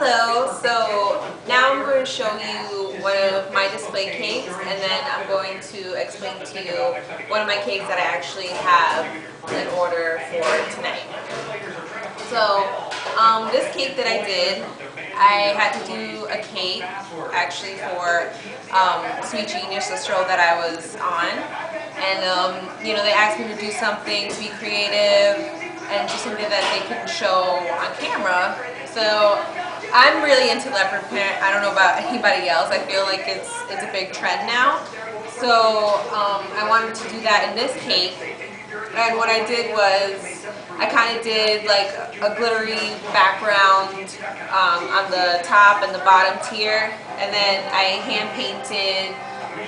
Hello, so now I'm going to show you one of my display cakes, and then I'm going to explain to you one of my cakes that I actually have in order for tonight. So this cake that I did, I had to do a cake actually for Sweet Genius, the show that I was on, and they asked me to do something to be creative and do something that they couldn't show on camera. So I'm really into leopard print. I don't know about anybody else. I feel like it's a big trend now. So I wanted to do that in this cake. And what I did was I kind of did like a glittery background on the top and the bottom tier, and then I hand painted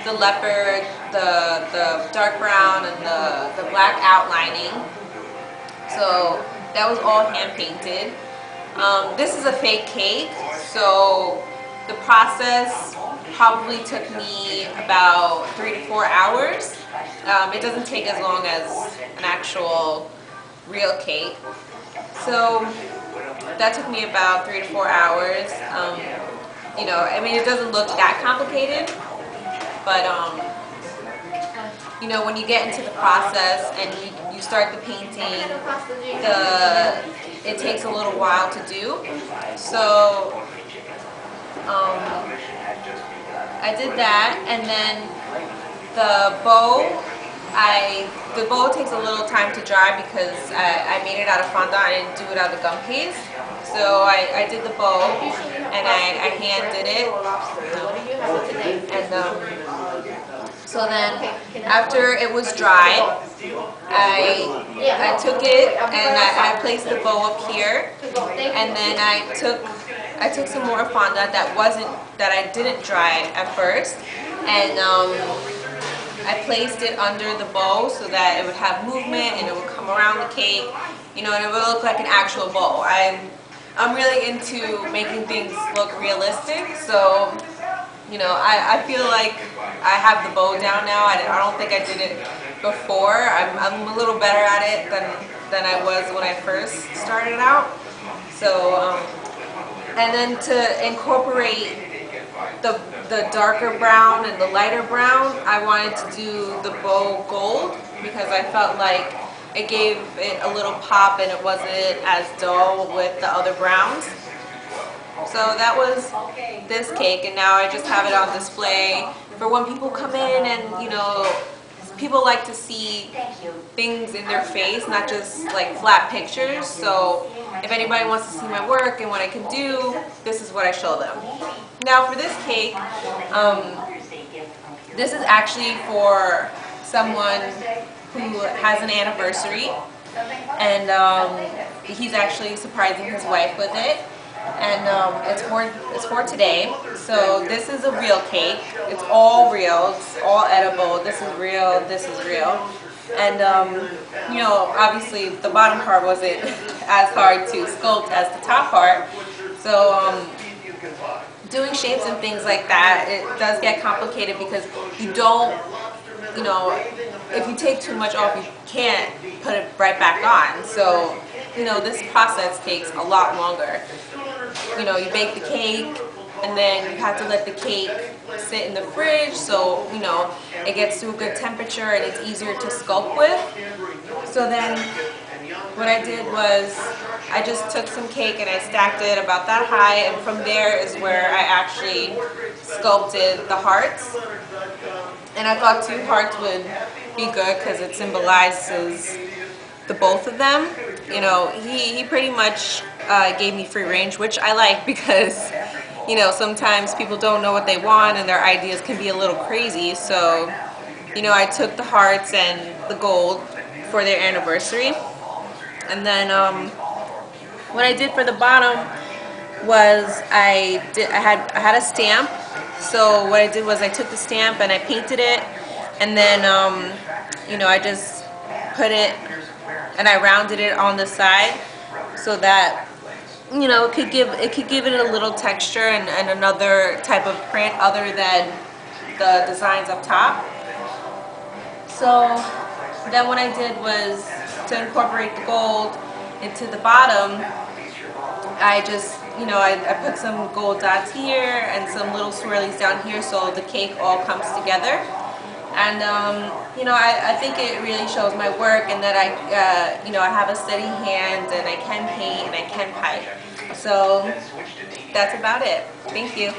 the leopard, the dark brown, and the black outlining. So that was all hand painted. This is a fake cake, so the process probably took me about 3 to 4 hours. It doesn't take as long as an actual real cake. So that took me about 3 to 4 hours. I mean, it doesn't look that complicated, but when you get into the process and you start the painting, it takes a little while to do. So I did that, and then the bow takes a little time to dry because I made it out of fondant. I didn't do it out of gum paste. So I did the bow, and I hand did it, so then after it was dry, I took it and I placed the bow up here, and then I took some more fondant that I didn't dry at first, and I placed it under the bow so that it would have movement and it would come around the cake, and it would look like an actual bow. I'm really into making things look realistic, so I feel like I have the bow down now. I don't think I did it before. I'm a little better at it than I was when I first started out. So and then to incorporate the darker brown and the lighter brown, I wanted to do the bow gold because I felt like it gave it a little pop and it wasn't as dull with the other browns. So that was this cake, and now I just have it on display for when people come in, and people like to see things in their face, not just like flat pictures. So if anybody wants to see my work and what I can do, this is what I show them. Now for this cake, this is actually for someone who has an anniversary, and he's actually surprising his wife with it. And it's for today. So this is a real cake. It's all real. It's all edible. This is real. This is real. And obviously the bottom part wasn't as hard to sculpt as the top part. So doing shapes and things like that, it does get complicated because you don't, if you take too much off, you can't put it right back on. So this process takes a lot longer. You bake the cake, and then you have to let the cake sit in the fridge so it gets to a good temperature and it's easier to sculpt with. So then what I did was I just took some cake and I stacked it about that high, and from there is where I actually sculpted the hearts. And I thought 2 hearts would be good because it symbolizes the both of them. He pretty much gave me free range, which I like because sometimes people don't know what they want and their ideas can be a little crazy. So I took the hearts and the gold for their anniversary, and then what I did for the bottom was I had a stamp. So what I did was I took the stamp and I painted it, and then I just put it and I rounded it on the side so that it could give it a little texture and another type of print other than the designs up top. So then what I did was to incorporate the gold into the bottom. I just you know, I put some gold dots here and some little swirlies down here so the cake all comes together. And you know, I think it really shows my work and that you know, I have a steady hand and I can paint and I can pipe. So that's about it. Thank you.